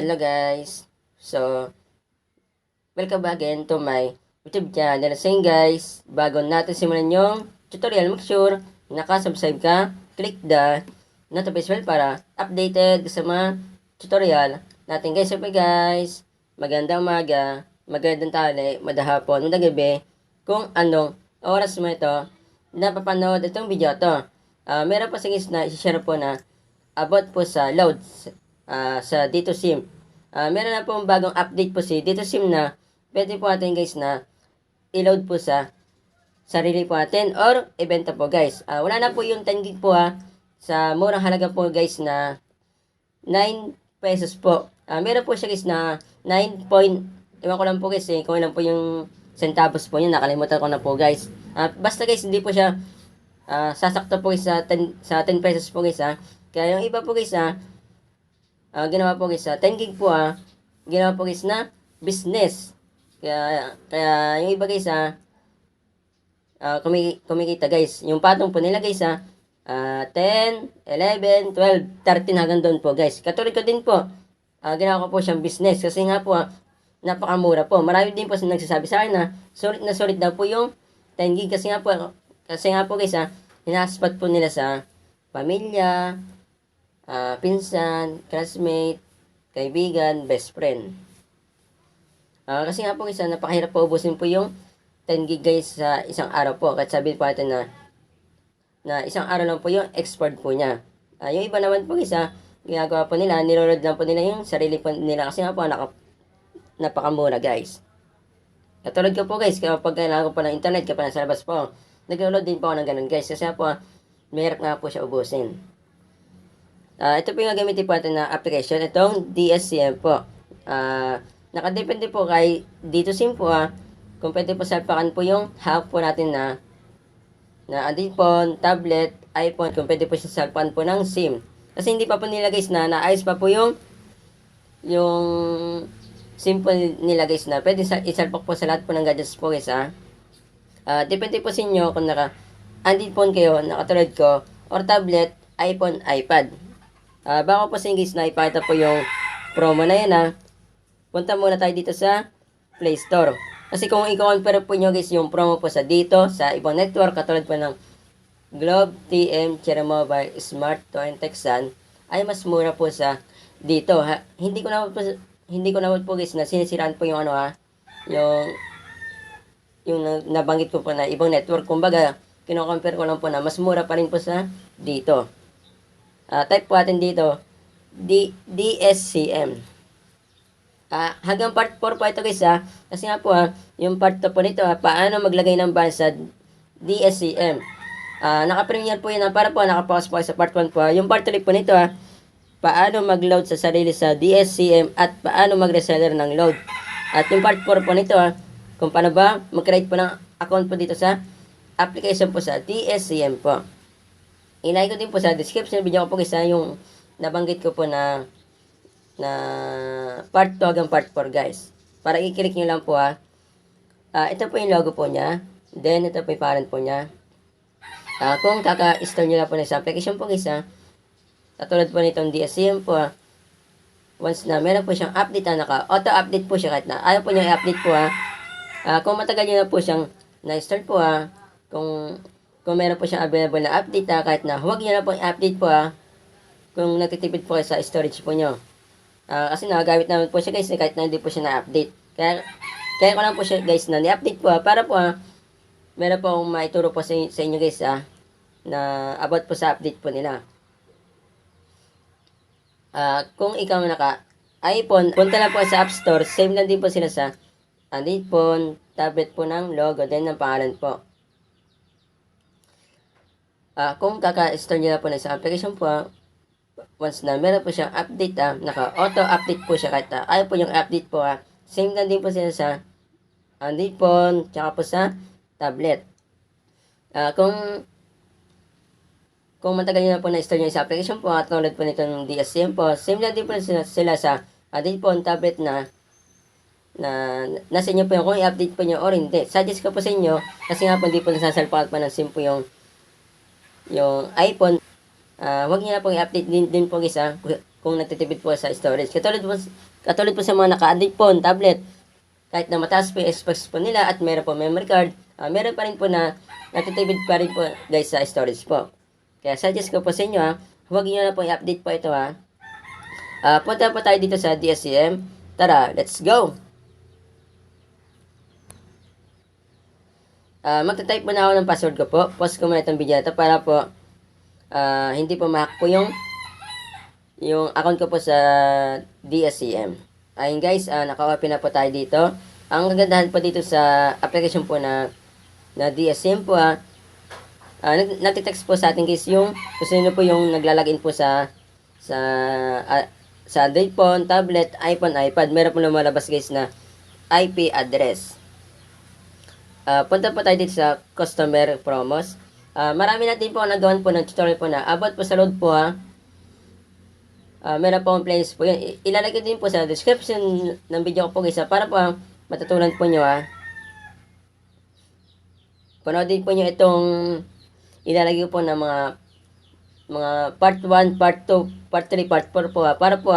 Hello guys. So, welcome back again to my YouTube channel. So yun guys, bago natin simulan yung tutorial, make sure nakasubscribe ka, click the notification bell para updated sa mga tutorial natin guys. So guys, magandang umaga, magandang tanghali, madahapon, magandang gabi, kung anong oras mo ito napapanood itong video to. Meron po sa guys na i-share po na about po sa loads sa dito SIM. Meron na pong bagong update po si dito SIM na pwede po natin guys na i-load po sa sarili po natin or ibenta po guys. Wala na po yung 10 gig po sa murang halaga po guys na 9 pesos po. Meron po siya guys na 9 point, ewan ko lang po guys kung ilan po yung centavos po yun, nakalimutan ko na po guys. Basta guys hindi po siya sasakto po guys sa 10 pesos po guys Kaya yung iba po guys ginawa po guys 10 gig po ginawa po guys na business. Kaya yung iba guys kumikita guys. Yung patong po nila guys 10, 11, 12, 13 hanggang doon po guys. Katulad ko din po, ginawa ko po siyang business kasi nga po napakamura po. Marami din po nagsasabi sa akin na sulit daw po yung 10 gig kasi nga po guys hinahaspat po nila sa pamilya, pinsan, classmate, kaibigan, best friend. Kasi nga po guys napakahirap po ubusin po yung 10 gig guys sa isang araw po. Kahit sabihin po natin na isang araw lang po yung export po niya. Yung iba naman po guys ginagawa po nila, niloload lang po nila yung sarili po nila kasi nga po napakamura guys. Katulad ko po guys, kapag kailangan ko po ng internet, kapag nasa labas po, nag-load din po ako ng ganun guys. Kasi nga po, mahirap nga po siya ubusin. Ito po yung gagamitin po natin na application. Itong DSCM po. Nakadepende po kay dito SIM po kung pwede po salpakan po yung hawak po natin na Android phone, tablet, iPhone, kung pwede po siya salpakan po ng SIM. Kasi hindi pa po nila guys na naayos pa po yung SIM po nila guys na pwede isalpak po sa lahat po ng gadgets po guys depende po sa inyo kung Android phone kayo, nakatulad ko, or tablet, iPhone, iPad. Bago po sa inyo guys na ipakita po yung promo na yan punta muna tayo dito sa Play Store. Kasi kung i-compare po nyo guys yung promo po sa dito, sa ibang network, katulad po ng Globe, TM, Cherry Mobile, Smart, and Texan, ay mas mura po sa dito. Hindi ko naman po guys na sinisiraan po yung yung nabanggit ko po na ibang network. Kumbaga, kino-compare ko lang po na mas mura pa rin po sa dito. Type po natin dito, DSCM. Hanggang part 4 po ito guys kasi nga po yung part 2 po nito paano maglagay ng ban sa DSCM. Naka-premiere po yun para po nakapokus po sa part 1 po. Yung part 3 po nito paano mag-load sa sarili sa DSCM at paano mag-reseller ng load. At yung part 4 po nito kung paano ba mag-create po ng account po dito sa application po sa DSCM po. Ilagay ko din po sa description video ko po guys yung nabanggit ko po na part 2 hanggang part 4 guys. Para i-click nyo lang po ito po yung logo po niya. Then ito po yung parent po niya. Kung kaka-install nyo lang po na sa application po guys katulad po nitong DSCM po once na meron po siyang update naka-auto-update po siya kahit na ayaw po niyang i-update po kung matagal nyo na po siyang na-install po kung meron po siyang available na update kahit na huwag nyo na po i-update po kung nagtitipid po kayo sa storage po nyo. Kasi nagagamit naman po siya guys kahit na hindi po siya na-update. Kaya ko lang po siya guys na ni-update po para po meron po akong maituro po sa inyo guys na about po sa update po nila. Kung ikaw naka-iPhone, punta lang po sa App Store, same lang din po sila sa Android phone, tablet po ng logo, then ng pangalan po. Kung kaka-install nyo na po na sa application po, once na meron po siyang update, naka-auto-update po siya kahit ayaw po yung update po, same lang din po sila sa Android phone, tsaka po sa tablet. Kung matagal nyo na po na-install nyo sa application po, at tulad po nito ng DSCM po, same lang din po sila sa Android phone, tablet na nasa inyo po yung kung i-update po nyo or hindi. Suggest ko po sa inyo, kasi nga po hindi po nasasalpakat pa ng SIM po yung iPhone. Huwag niyo na pong i-update din po guys kung nagtitipid po sa storage. Katulad po sa mga naka-Android phone, tablet, kahit na mataas po yung specs po nila at meron po memory card, meron pa rin po na nagtitipid pa rin po guys sa storage po. Kaya suggest ko po sa inyo huwag niyo na po i-update po ito punta po tayo dito sa DSCM. Tara, let's go! Magta-type muna ako ng password ko po. Post ko muna itong video na ito para po hindi po ma-hack po yung account ko po sa DSCM. Ayun guys, naka-open na po tayo dito. Ang kagandahan po dito sa application po na DSCM po nagtitext po sa ating guys yung kung sino po yung naglalagin po sa Android phone, tablet, iPhone, iPad. Meron po lumalabas guys na IP address. Punta po tayo dito sa customer promos. Marami natin po nagawan po ng tutorial po na about po sa load po meron po ang playlist po yun. Ilalagay din po sa description ng video ko po guys para po matutunan po nyo panoodin po nyo itong ilalagay po ng mga part 1, part 2, part 3, part 4 po para po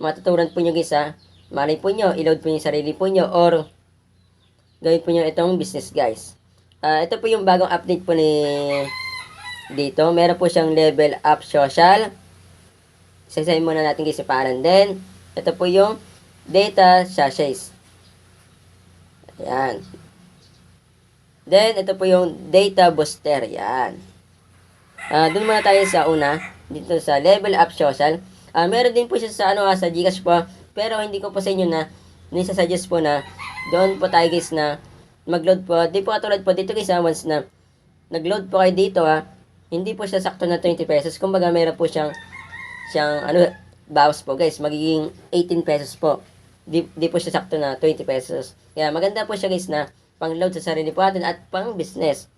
matutunan po nyo guys malay po nyo, i-load po nyo sarili po nyo or gawin po nyo itong business guys. Ito po yung bagong update po dito. Meron po siyang level up social. Sasayin muna natin guys sa pangalan. Then, ito po yung data sachets. Ayan. Then, ito po yung data booster. Ayan. Doon muna tayo sa una. Dito sa level up social. Meron din po siya sa Gcash po. Pero hindi ko po sa inyo na nisa-suggest po na doon po tayo guys na mag-load po. Di po katulad po dito guys once na nag-load po kayo dito hindi po siya sakto na 20 pesos. Kumbaga meron po siyang bawas po guys. Magiging 18 pesos po. Di po siya sakto na 20 pesos. Kaya maganda po siya guys na pang-load sa sarili po natin at pang-business.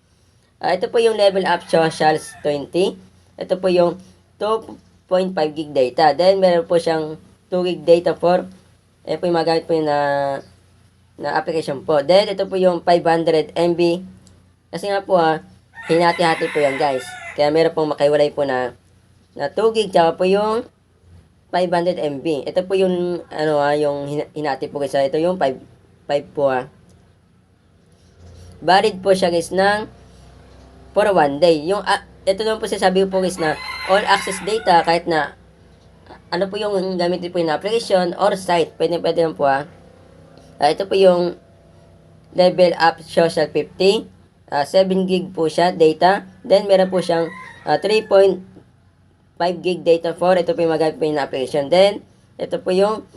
Ito po yung level up socials 20. Ito po yung 2.5 gig data. Then meron po siyang 2 gig data for po yung magamit po yung na application po. Then ito po yung 500 MB. Kasi nga po hinati-hati po yan guys. Kaya meron pong makaiwalay po na 2 gig tsaka po yung 500 MB. Ito po yung yung hinati po guys. Ito yung 5 po Valid po siya guys ng for 1 day. Yung ito naman po sabi ko po guys na all access data kahit na ano po yung gamitin po yung application or site. Pwede lang po ito po yung level up social 50. 7 gig po siya data. Then meron po siyang 3.5 gig data for ito po yung magamit po yung application. Then ito po yung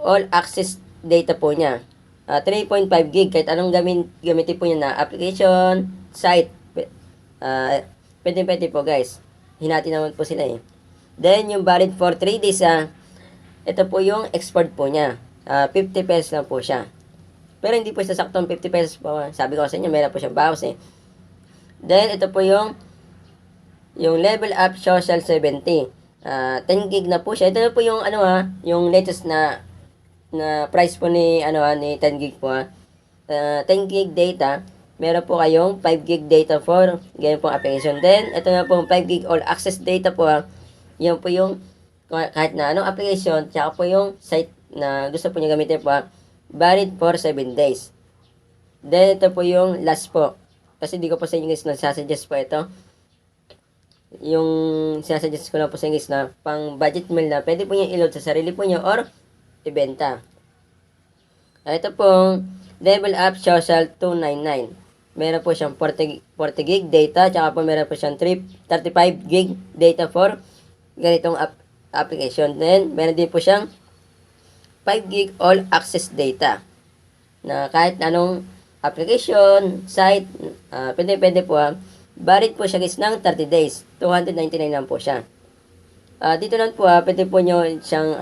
all access data po niya. 3.5 gig kahit anong gamitin po niya na application, site. Pwede po guys. Hinati naman po sila Then yung valid for 3 days ito po yung export po niya. 50 pesos lang po siya. Pero hindi po siya saktong 50 pesos po. Sabi ko sa inyo, meron po siyang bawas Then, ito po yung level up social 70. 10 gig na po siya. Ito na po yung yung latest na price po ni 10 gig po 10 gig data. Meron po kayong 5 gig data for ganyan pong application. Then, ito na po 5 gig all access data po Yan po yung kahit na anong application, tsaka po yung site na gusto po niya gamitin po valid for 7 days. Then, ito po yung last po. Kasi di ko po sa inyo guys nagsasuggest po ito. Yung sinasuggest ko lang po sa inyo guys na pang budget meal na pwede po nyo i-load sa sarili po nyo or ibenta. Ito pong level up social 299. Meron po siyang 40 gig data, tsaka po meron po siyang 35 gig data for ganitong application. Then, meron din po siyang 5 gig all access data na kahit anong application, site, pwede po valid po siya guys ng 30 days. 299 lang po siya. Dito lang po pwede po nyo siyang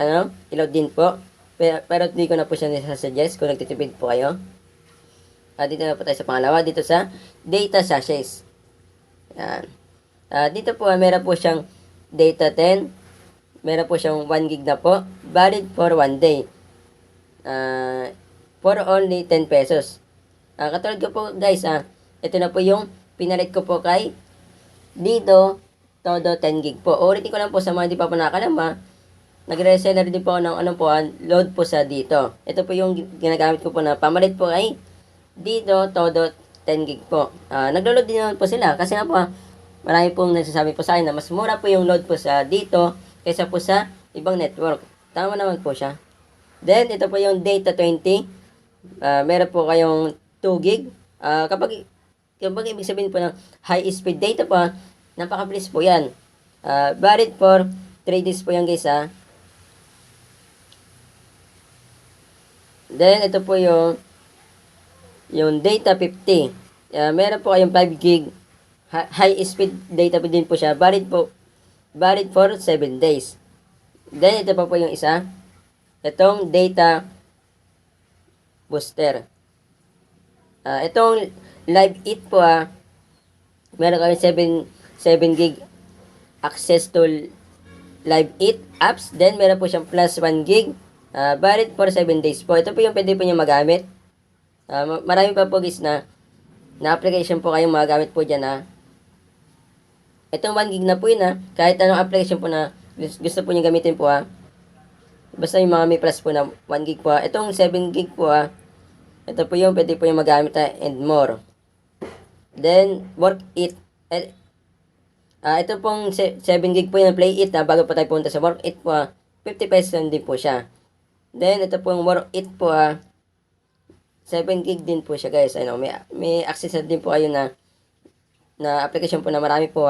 i-load din po. Pero di ko na po siya nisa-suggest kung nagtitipid po kayo. Dito na po tayo sa pangalawa. Dito sa data sachets. Yan. Dito po meron po siyang data 10. Meron po siyang 1 gig na po. Valid for 1 day. For only 10 pesos. Katulad ko po guys, ito na po yung pinalit ko po kay Lido todo 10 gig po. Ulitin ko lang po sa mga hindi pa po nakakalama, nagre-reseller din po ako ng load po sa dito. Ito po yung ginagamit ko po na pamalit po ay dito, todo 10 gig po. Naglo-load din naman po sila kasi nga po, marami pong nagsasabi po sa akin na mas mura po yung load po sa dito kaysa po sa ibang network. Tama naman po siya. Then, ito po yung data 20. Meron po kayong 2 gig. Kapag ibig sabihin po ng high speed data po, napakabilis po yan. Valid for 3 days po yan guys Then, ito po yung data 50. Meron po kayong 5 gig high speed data po din po siya. Valid for 7 days. Then, ito pa po yung isa. Itong data booster. Itong live it po meron kami 7 gig access to live it apps. Then, meron po siyang plus 1 gig. Valid for 7 days po. Ito po yung pwede po nyo magamit. Marami pa po guys na application po kayong magagamit po dyan Itong 1 gig na po yun kahit anong application po na gusto po nyo gamitin po basta yung mga may plus po na 1 gig po Itong 7 gig po ito po yung pwede po yung magamit and more. Then, work it. Ito pong 7 gig po yung play it bago pa tayo punta sa work it po 50 pesos din po siya. Then, ito pong work it po 7 gig din po siya guys. May access din po kayo na application po na marami po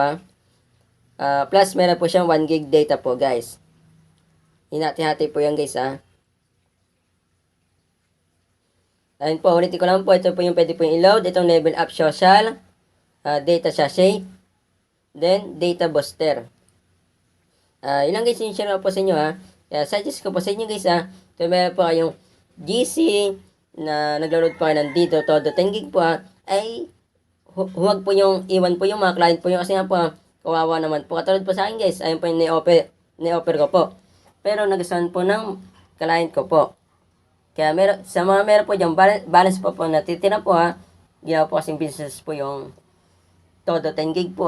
plus meron po siyang 1 gig data po guys. Hinati-hati po yan guys Ayun po, ulitin ko lang po. Ito po yung pwede po yung i-load. Itong level up social, data sachet, then data booster. Ilang guys yung share po sa inyo Kaya suggest ko po sa inyo guys kung meron po kayong GC na naglo-load po kayo ng dito, todo 10 gig po ay huwag po yung iwan po yung mga client po yung kasi nga po kawawa naman po. Katulad po sa akin guys, ayun po yung ni-offer ko po. Pero nagustuhan po ng client ko po. Kaya meron po dyan, balance po natitira po ginawa po kasing business po yung todo 10 gig po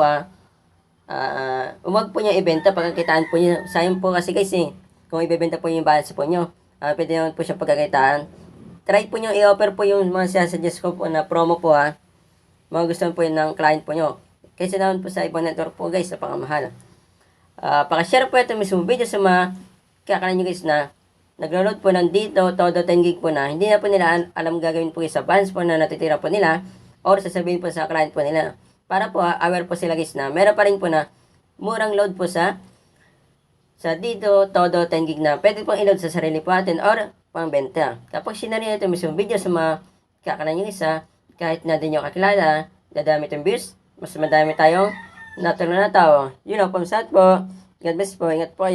huwag po nyo ibenta pagkakitaan po nyo. Sayang po kasi guys kung ibebenta po yung balance po nyo, pwede naman po siya pagkakitaan. Try po nyo i-offer po yung mga suggest ko po na promo po mga gusto po yun ng client po nyo. Kaysa naman po sa ibang network po guys, napakamahal. Pakishare po ito mismo video sa mga kakalan nyo guys na naglo-load po ng dito, todo 10 gig po na hindi na po nila alam gagawin po sa balance po na natitira po nila or sasabihin po sa client po nila. Para po aware po sila guys na meron pa rin po na murang load po sa dito, todo 10 gig na pwede pong i-load sa sarili po natin or pangbenta. Kapag sinari na ito mismo video sa mga kakalan nyo guys kahit na din nyo kakilala, dadami itong views, mas madami tayong natulong na tao. Yun lang po sa po. God bless po. Ingat po.